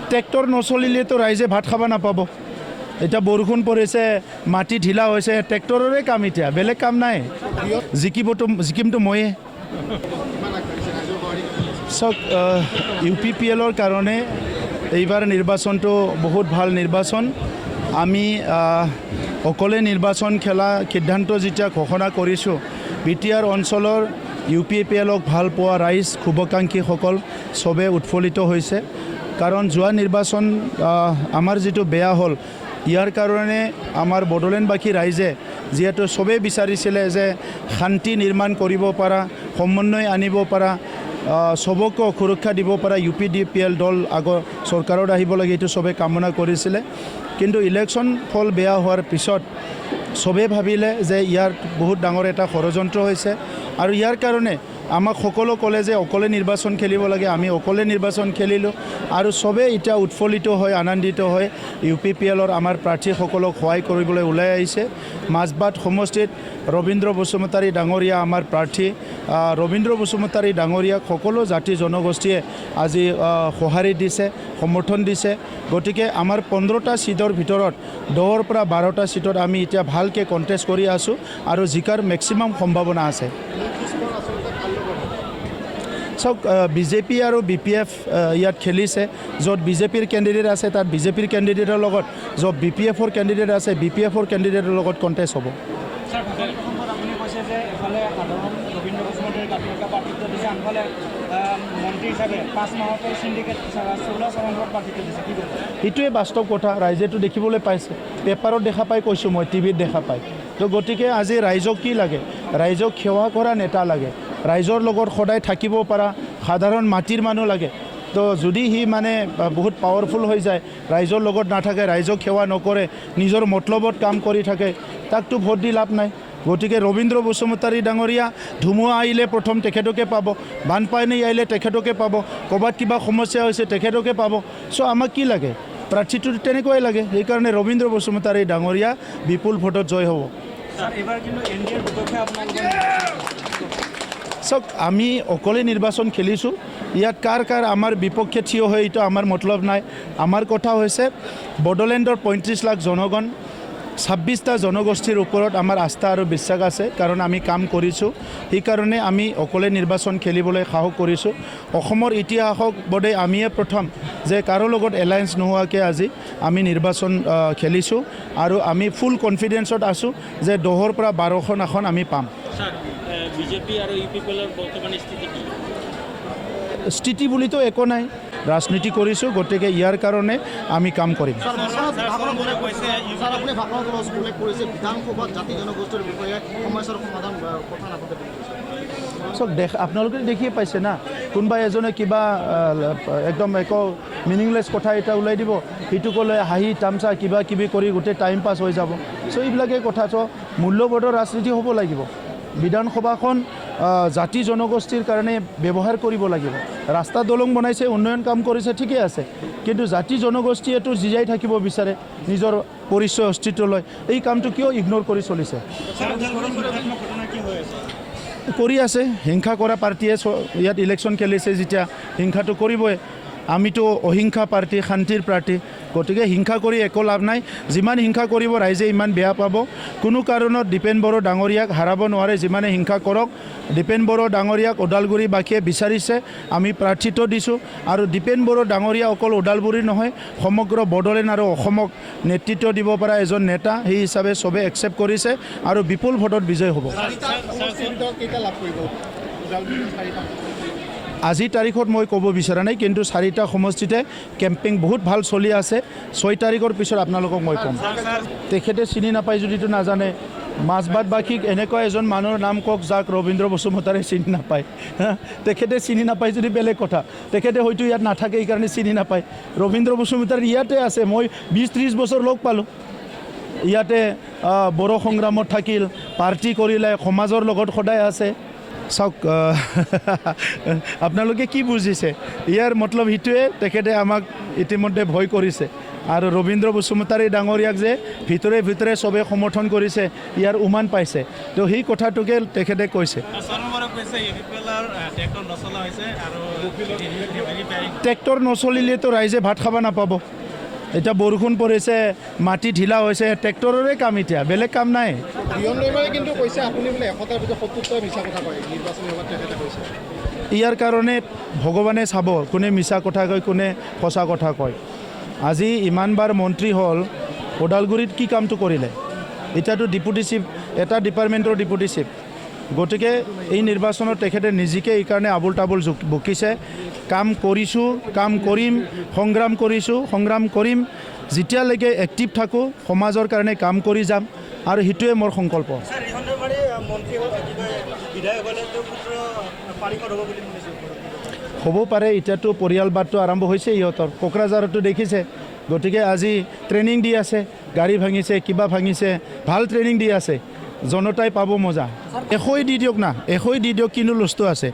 Tractor নচলিলেতো ৰাইজে ভাত খাব নাপাব। এতিয়া বৰষুণ পৰিছে, মাটি ঢিলা হৈছে, ট্ৰেক্টৰৰে কাম এতিয়া, বেলেগ কাম নাই। জিকিমতো ময়ে। চাওক, UPPLৰ কাৰণে এইবাৰ নিৰ্বাচনটো বহুত ভাল নিৰ্বাচন। আমি অকলে নিৰ্বাচন খেলা সিদ্ধান্ত যেতিয়া ঘোষণা কৰিছোঁ, BTR অঞ্চলৰ UPPLক ভাল পোৱা ৰাইজ, শুভাকাংক্ষীসকল চবে উৎফুল্লিত হৈছে। কাৰণ যোৱা নিৰ্বাচন আমাৰ যিটো বেয়া হ'ল, ইয়াৰ কাৰণে আমাৰ বড়োলেণ্ডবাসী ৰাইজে যিহেতু চবেই বিচাৰিছিলে যে শান্তি নিৰ্মাণ কৰিব পৰা, সমন্বয় আনিব পৰা, চবকে সুৰক্ষা দিব পৰা UPDPL দল আগৰ চৰকাৰত আহিব লাগে, এইটো চবে কামনা কৰিছিলে। কিন্তু ইলেকশ্যন ফল বেয়া হোৱাৰ পিছত চবেই ভাবিলে যে ইয়াৰ বহুত ডাঙৰ এটা ষড়যন্ত্ৰ হৈছে, আৰু ইয়াৰ কাৰণে আমাক সকলো ক'লে যে অকলে নিৰ্বাচন খেলিব লাগে। আমি অকলে নিৰ্বাচন খেলিলোঁ, আৰু চবেই এতিয়া উৎফুল্লিত হৈ আনন্দিত হৈ UPPLৰ আমাৰ প্ৰাৰ্থীসকলক সহায় কৰিবলৈ ওলাই আহিছে। মাজবাট সমষ্টিত ৰবীন্দ্ৰ বসুমতাৰী ডাঙৰীয়া আমাৰ প্ৰাৰ্থী। ৰবীন্দ্ৰ বসুমতাৰী ডাঙৰীয়াক সকলো জাতি জনগোষ্ঠীয়ে আজি সঁহাৰি দিছে, সমৰ্থন দিছে। গতিকে আমাৰ 15টা ছিটৰ ভিতৰত 10ৰ পৰা 12টা ছিটত আমি এতিয়া ভালকৈ কণ্টেষ্ট কৰি আছোঁ, আৰু জিকাৰ মেক্সিমাম সম্ভাৱনা আছে। চাওক, BJP আৰু BPF ইয়াত খেলিছে। য'ত BJPৰ কেণ্ডিডেট আছে তাত BJPৰ কেণ্ডিডেটৰ লগত, য'ত BPFৰ কেণ্ডিডেট আছে BPFৰ কেণ্ডিডেটৰ লগত কণ্টেষ্ট হ'ব। আপুনি কৈছে যে এফালে সাধাৰণ ৰবীন্দ্ৰ বসুমতাৰীৰ প্ৰাৰ্থিত্ব দিছে, আনফালে মন্ত্ৰী হিচাপে 5 মাহৰ চিণ্ডিকেট চৌলা চৰণত প্ৰাৰ্থিত্ব দিছে, কি ক'ব? সেইটোৱে বাস্তৱ কথা, ৰাইজেতো দেখিবলৈ পাইছে, পেপাৰত দেখা পাই কৈছোঁ মই, টিভিত দেখা পাই। তো গতিকে আজি ৰাইজক কি লাগে? ৰাইজক সেৱা কৰা নেতা লাগে, ৰাইজৰ লগত সদায় থাকিব পৰা সাধাৰণ মাটিৰ মানুহ লাগে। তো যদি সি মানে বহুত পাৱাৰফুল হৈ যায়, ৰাইজৰ লগত নাথাকে, ৰাইজক সেৱা নকৰে, নিজৰ মতলবত কাম কৰি থাকে, তাকতো ভোট দি লাভ নাই। গতিকে ৰবীন্দ্ৰ বসুমতাৰী ডাঙৰীয়া ধুমুহা আহিলে প্ৰথম তেখেতকে পাব, বানপানী আহিলে তেখেতকে পাব, ক'ৰবাত কিবা সমস্যা হৈছে তেখেতকে পাব। চ' আমাক কি লাগে? প্ৰাৰ্থীটো তেনেকুৱাই লাগে। সেইকাৰণে ৰবীন্দ্ৰ বসুমতাৰী ডাঙৰীয়া বিপুল ভোটত জয় হ'ব। চাওক, আমি অকলে নিৰ্বাচন খেলিছোঁ। ইয়াত কাৰ আমাৰ বিপক্ষে থিয় হৈ এইটো আমাৰ মতলব নাই। আমাৰ কথা হৈছে বড়োলেণ্ডৰ 35 লাখ জনগণ, 26টা জনগোষ্ঠীৰ ওপৰত আমাৰ আস্থা আৰু বিশ্বাস আছে, কাৰণ আমি কাম কৰিছোঁ। সেইকাৰণে আমি অকলে নিৰ্বাচন খেলিবলৈ সাহস কৰিছোঁ। অসমৰ ইতিহাসক বোধে আমিয়ে প্ৰথম যে কাৰো লগত এলায়েন্স নোহোৱাকৈ আজি আমি নিৰ্বাচন খেলিছোঁ, আৰু আমি ফুল কনফিডেন্সত আছোঁ যে 10ৰ পৰা 12খন আসন আমি পাম। BJP আৰু UPPLৰ বৰ্তমান স্থিতি কি? স্থিতি বুলিতো একো নাই, ৰাজনীতি কৰিছোঁ, গতিকে ইয়াৰ কাৰণে আমি কাম কৰিম। চাওক, আপোনালোকে দেখিয়ে পাইছে না, কোনোবা এজনে কিবা একদম একো মিনিংলেছ কথা এটা ওলাই দিব, সিটোক লৈ হাঁহি তামচা কিবা কিবি কৰি গোটেই টাইম পাছ হৈ যাব। চ' এইবিলাকেই কথা। চ' মূল্যবোধৰ ৰাজনীতি হ'ব লাগিব। বিধানসভাখন জাতি জনগোষ্ঠীৰ কাৰণে ব্যৱহাৰ কৰিব লাগিব। ৰাস্তা দলং বনাইছে, উন্নয়ন কাম কৰিছে, ঠিকে আছে, কিন্তু জাতি জনগোষ্ঠীয়েতো জীয়াই থাকিব বিচাৰে নিজৰ পৰিচয় অস্তিত্ব লৈ। এই কামটো কিয় ইগন'ৰ কৰি চলিছে? কৰি আছে, হিংসা কৰা পাৰ্টীয়ে ইয়াত ইলেকশ্যন খেলিছে যেতিয়া হিংসাটো কৰিবই। আমিতো অহিংসা পাৰ্টী, শান্তিৰ পাৰ্টী, গতিকে হিংসা কৰি একো লাভ নাই। যিমান হিংসা কৰিব ৰাইজে ইমান বেয়া পাব। কোনো কাৰণত দীপেন বড়ো ডাঙৰীয়াক হাৰাব নোৱাৰে, যিমানে হিংসা কৰক। দীপেন বড়ো ডাঙৰীয়াক ওদালগুৰিবাসীয়ে বিচাৰিছে, আমি প্ৰাৰ্থিত্ব দিছোঁ, আৰু দীপেন বড়ো ডাঙৰীয়া অকল ওদালগুৰিৰ নহয়, সমগ্ৰ বড়োলেণ্ড আৰু অসমক নেতৃত্ব দিব পৰা এজন নেতা। সেই হিচাপে চবে একচেপ্ট কৰিছে, আৰু বিপুল ভোটত বিজয় হ'ব। আজিৰ তাৰিখত মই ক'ব বিচৰা নাই, কিন্তু 4টা সমষ্টিতে কেম্পিং বহুত ভাল চলি আছে। 6 তাৰিখৰ পিছত আপোনালোকক মই ক'ম। তেখেতে চিনি নাপায় যদিতো নাজানে। মাজবাটবাসীক এনেকুৱা এজন মানুহৰ নাম কওক যাক ৰবীন্দ্ৰ বসুমতাৰী চিনি নাপায়। তেখেতে চিনি নাপায় যদি বেলেগ কথা, তেখেতে হয়তো ইয়াত নাথাকে, এইকাৰণে চিনি নাপায়। ৰবীন্দ্ৰ বসুমতাৰী ইয়াতে আছে, মই 20-30 বছৰ লগ পালোঁ। ইয়াতে বড়ো সংগ্ৰামত থাকিল, পাৰ্টি কৰিলে, সমাজৰ লগত সদায় আছে। চাওক, আপোনালোকে কি বুজিছে? ইয়াৰ মতলব সেইটোৱে, তেখেতে আমাক ইতিমধ্যে ভয় কৰিছে। আৰু ৰবীন্দ্ৰ বসুমতাৰী ডাঙৰীয়াক যে ভিতৰে ভিতৰে চবে সমৰ্থন কৰিছে, ইয়াৰ উমান পাইছে। তো সেই কথাটোকে তেখেতে কৈছে। ট্ৰেক্টৰ নচলিলেতো ৰাইজে ভাত খাব নাপাব। এতিয়া বৰষুণ পৰিছে, মাটি ঢিলা হৈছে, ট্ৰেক্টৰৰে কাম এতিয়া, বেলেগ কাম নাই। কিন্তু কৈছে আপুনি বোলে 100টাৰ ভিতৰত 70টা মিছা কথা কয় নিৰ্বাচনী সভাত, তেখেতে কৈছে। ইয়াৰ কাৰণে ভগৱানে চাব কোনে মিছা কথা কয়, কোনে সঁচা কথা কয়। আজি ইমানবাৰ মন্ত্ৰী হ'ল, ওদালগুৰিত কি কামটো কৰিলে? এতিয়াতো ডিপুটি চিফ, এটা ডিপাৰ্টমেণ্টৰ ডিপুটি চিফ। গতিকে এই নিৰ্বাচনত তেখেতে নিজকে এইকাৰণে আবুল তাবুল বকিছে। কাম কৰিছোঁ, কাম কৰিম, সংগ্ৰাম কৰিছোঁ, সংগ্ৰাম কৰিম, যেতিয়ালৈকে এক্টিভ থাকোঁ সমাজৰ কাৰণে কাম কৰি যাম, আৰু সেইটোৱে মোৰ সংকল্প। হ'ব পাৰে, এতিয়াতো পৰিয়ালবাদটো আৰম্ভ হৈছে ইহঁতৰ, কোকৰাঝাৰতো দেখিছে। গতিকে আজি ট্ৰেইনিং দি আছে, গাড়ী ভাঙিছে, কিবা ভাঙিছে, ভাল ট্ৰেইনিং দি আছে, জনতাই পাব মজা। 100 দি দিয়ক না, 100 দি দিয়ক, কিনো লষ্ট আছে।